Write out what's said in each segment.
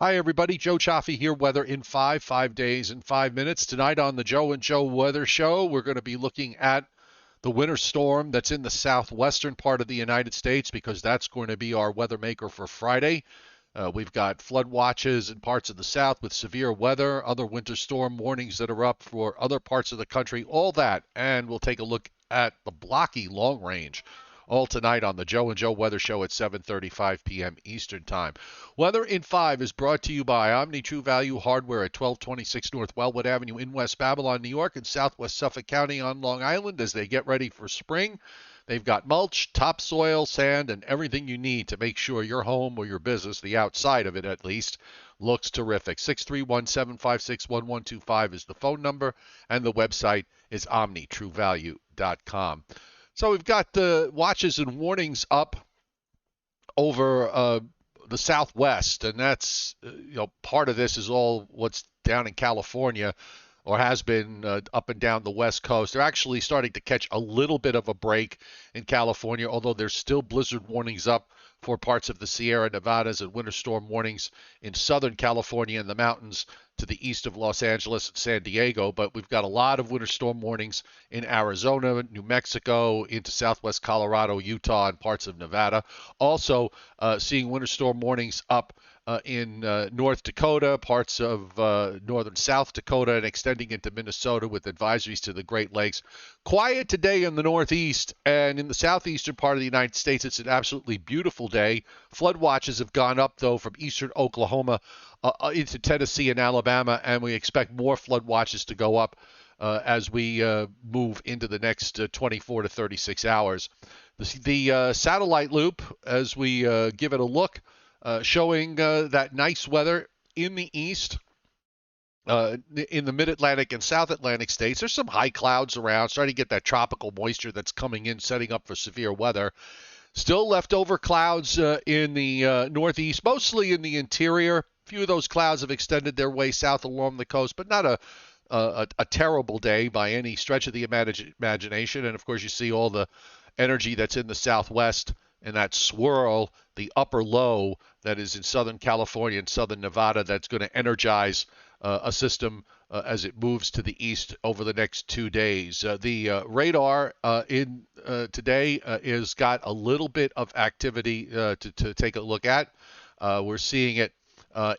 Hi, everybody. Joe Chaffee here. Weather in 5 days in 5 minutes. Tonight on the Joe and Joe Weather Show, we're going to be looking at the winter storm that's in the southwestern part of the United States because that's going to be our weather maker for Friday. We've got flood watches in parts of the south with severe weather, other winter storm warnings that are up for other parts of the country, all that. And we'll take a look at the blocky long range all tonight on the Joe and Joe Weather Show at 7:35 p.m. Eastern Time. Weather in 5 is brought to you by Omni True Value Hardware at 1226 North Wellwood Avenue in West Babylon, New York, and Southwest Suffolk County on Long Island as they get ready for spring. They've got mulch, topsoil, sand, and everything you need to make sure your home or your business, the outside of it at least, looks terrific. 631-756-1125 is the phone number, and the website is omnitruevalue.com. So we've got the watches and warnings up over the Southwest, and that's part of this is all what's down in California or has been up and down the West Coast. They're actually starting to catch a little bit of a break in California, although there's still blizzard warnings up for parts of the Sierra Nevadas and winter storm warnings in Southern California and the mountains to the east of Los Angeles and San Diego. But we've got a lot of winter storm warnings in Arizona, New Mexico, into southwest Colorado, Utah, and parts of Nevada. Also, seeing winter storm warnings up in North Dakota, parts of northern South Dakota, and extending into Minnesota with advisories to the Great Lakes. Quiet today in the Northeast and in the southeastern part of the United States. It's an absolutely beautiful day. Flood watches have gone up, though, from eastern Oklahoma into Tennessee and Alabama, and we expect more flood watches to go up as we move into the next 24 to 36 hours. The satellite loop, as we give it a look, showing that nice weather in the east, in the mid-Atlantic and South Atlantic states. There's some high clouds around, starting to get that tropical moisture that's coming in, setting up for severe weather. Still leftover clouds in the northeast, mostly in the interior. A few of those clouds have extended their way south along the coast, but not a terrible day by any stretch of the imagination. And of course, you see all the energy that's in the southwest and that swirl, the upper low that is in Southern California and Southern Nevada, that's going to energize a system as it moves to the east over the next 2 days. The radar in today is got a little bit of activity to take a look at. We're seeing it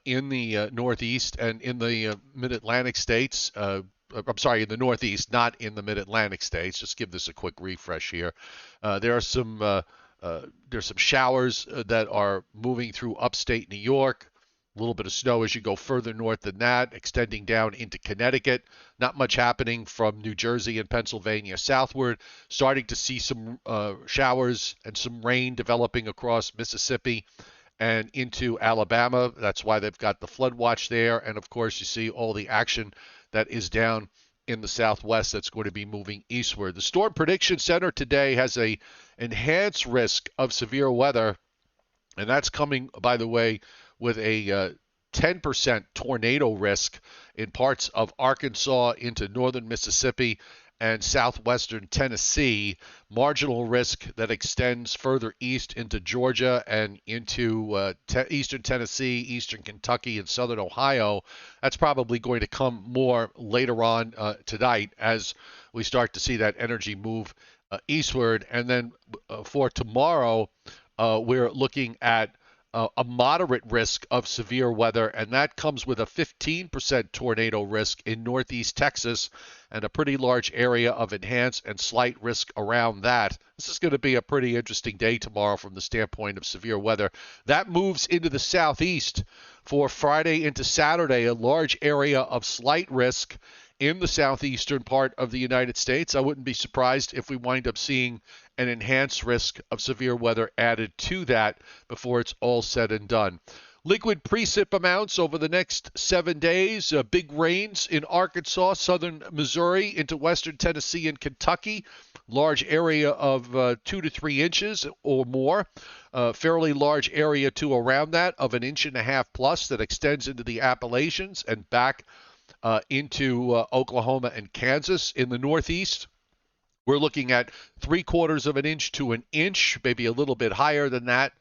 in the Northeast and in the Mid-Atlantic states. I'm sorry, in the Northeast, not in the Mid-Atlantic states. Just give this a quick refresh here. There are some there's some showers that are moving through upstate New York. A little bit of snow as you go further north than that, extending down into Connecticut. Not much happening from New Jersey and Pennsylvania southward. Starting to see some showers and some rain developing across Mississippi and into Alabama. That's why they've got the flood watch there. And of course, you see all the action that is down in the southwest that's going to be moving eastward. The Storm Prediction Center today has a enhanced risk of severe weather, and that's coming, by the way, with a 10% tornado risk in parts of Arkansas into northern Mississippi and southwestern Tennessee. Marginal risk that extends further east into Georgia and into eastern Tennessee, eastern Kentucky, and southern Ohio. That's probably going to come more later on tonight as we start to see that energy move eastward. And then for tomorrow, we're looking at a moderate risk of severe weather, and that comes with a 15% tornado risk in northeast Texas and a pretty large area of enhanced and slight risk around that. This is going to be a pretty interesting day tomorrow from the standpoint of severe weather. That moves into the southeast for Friday into Saturday, a large area of slight risk in the southeastern part of the United States. I wouldn't be surprised if we wind up seeing an enhanced risk of severe weather added to that before it's all said and done. Liquid precip amounts over the next 7 days. Big rains in Arkansas, southern Missouri, into western Tennessee and Kentucky. Large area of 2 to 3 inches or more. Fairly large area too around that of an inch and a half plus that extends into the Appalachians and back into Oklahoma and Kansas. In the Northeast, we're looking at 3/4 of an inch to an inch, maybe a little bit higher than that,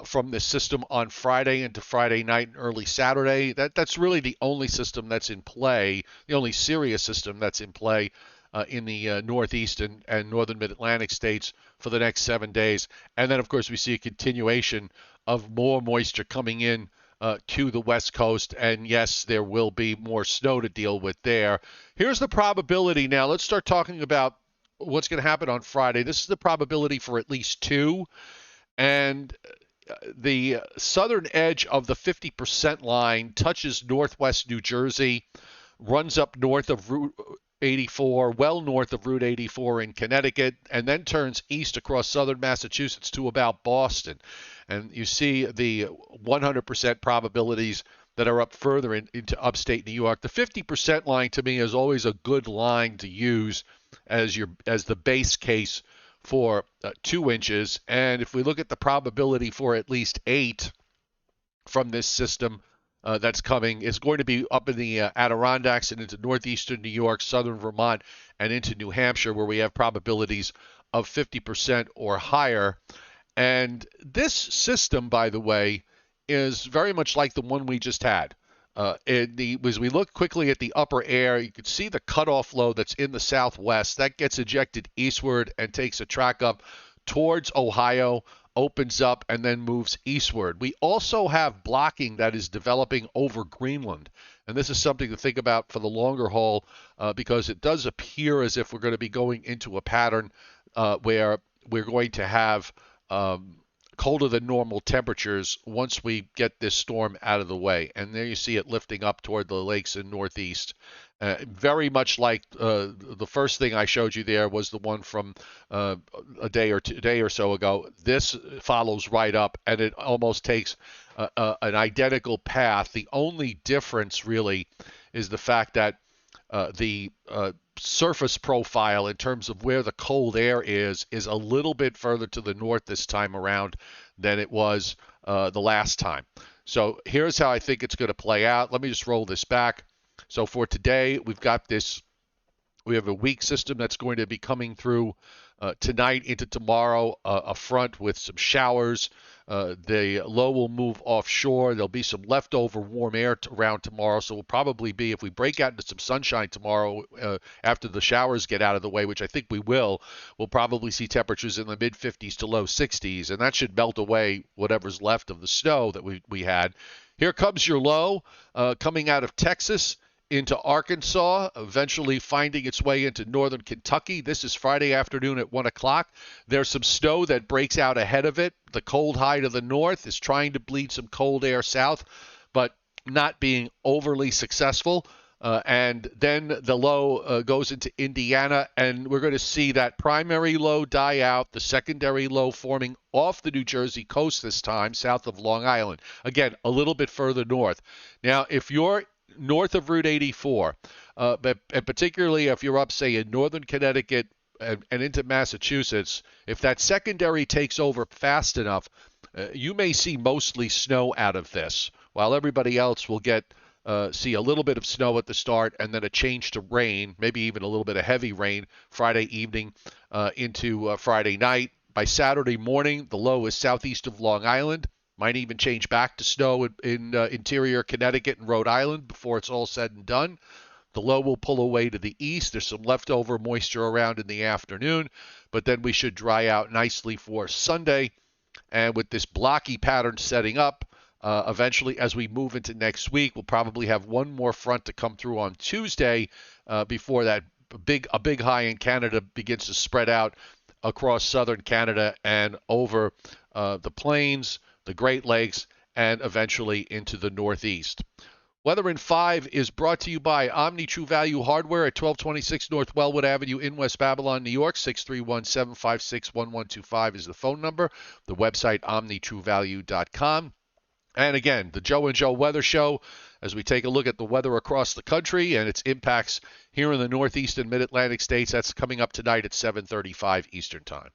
from this system on Friday into Friday night and early Saturday. That's really the only system that's in play, the only serious system that's in play in the Northeast and Northern Mid-Atlantic states for the next 7 days. And then, of course, we see a continuation of more moisture coming in to the West Coast. And yes, there will be more snow to deal with there. Here's the probability now. Let's start talking about what's going to happen on Friday. This is the probability for at least two. And the southern edge of the 50% line touches northwest New Jersey, runs up north of Route 84, well north of Route 84 in Connecticut, and then turns east across southern Massachusetts to about Boston. And you see the 100% probabilities that are up further into upstate New York. The 50% line to me is always a good line to use as the base case for 2 inches. And if we look at the probability for at least 8 from this system that's coming, it's going to be up in the Adirondacks and into northeastern New York, southern Vermont, and into New Hampshire, where we have probabilities of 50% or higher. And this system, by the way, is very much like the one we just had. As we look quickly at the upper air, you can see the cutoff low that's in the southwest. That gets ejected eastward and takes a track up towards Ohio, opens up, and then moves eastward. We also have blocking that is developing over Greenland. And this is something to think about for the longer haul because it does appear as if we're going to be going into a pattern where we're going to have colder than normal temperatures once we get this storm out of the way. And there you see it lifting up toward the lakes in northeast. Very much like the first thing I showed you there was the one from a day or so ago. This follows right up, and it almost takes an identical path. The only difference really is the fact that the surface profile in terms of where the cold air is a little bit further to the north this time around than it was the last time. So here's how I think it's going to play out. Let me just roll this back. So for today, we have a weak system that's going to be coming through tonight into tomorrow, a front with some showers. The low will move offshore. There'll be some leftover warm air around tomorrow. So we'll probably be, if we break out into some sunshine tomorrow after the showers get out of the way, which I think we will, we'll probably see temperatures in the mid 50s to low 60s. And that should melt away whatever's left of the snow that we had. Here comes your low coming out of Texas into Arkansas, eventually finding its way into northern Kentucky. This is Friday afternoon at 1 o'clock. There's some snow that breaks out ahead of it. The cold high to the north is trying to bleed some cold air south, but not being overly successful. And then the low goes into Indiana, and we're going to see that primary low die out, the secondary low forming off the New Jersey coast this time, south of Long Island. Again, a little bit further north. Now, if you're north of Route 84, and particularly if you're up, say, in northern Connecticut and into Massachusetts, if that secondary takes over fast enough, you may see mostly snow out of this, while everybody else will see a little bit of snow at the start and then a change to rain, maybe even a little bit of heavy rain Friday evening into Friday night. By Saturday morning, the low is southeast of Long Island. Might even change back to snow in interior Connecticut and Rhode Island before it's all said and done. The low will pull away to the east. There's some leftover moisture around in the afternoon, but then we should dry out nicely for Sunday. And with this blocky pattern setting up, eventually as we move into next week, we'll probably have one more front to come through on Tuesday before that a big high in Canada begins to spread out across southern Canada and over the plains, the Great Lakes, and eventually into the Northeast. Weather in 5 is brought to you by Omni True Value Hardware at 1226 North Wellwood Avenue in West Babylon, New York. 631-756-1125 is the phone number. The website, omnitruevalue.com. And again, the Joe and Joe Weather Show, as we take a look at the weather across the country and its impacts here in the Northeast and Mid-Atlantic states. That's coming up tonight at 7:35 Eastern Time.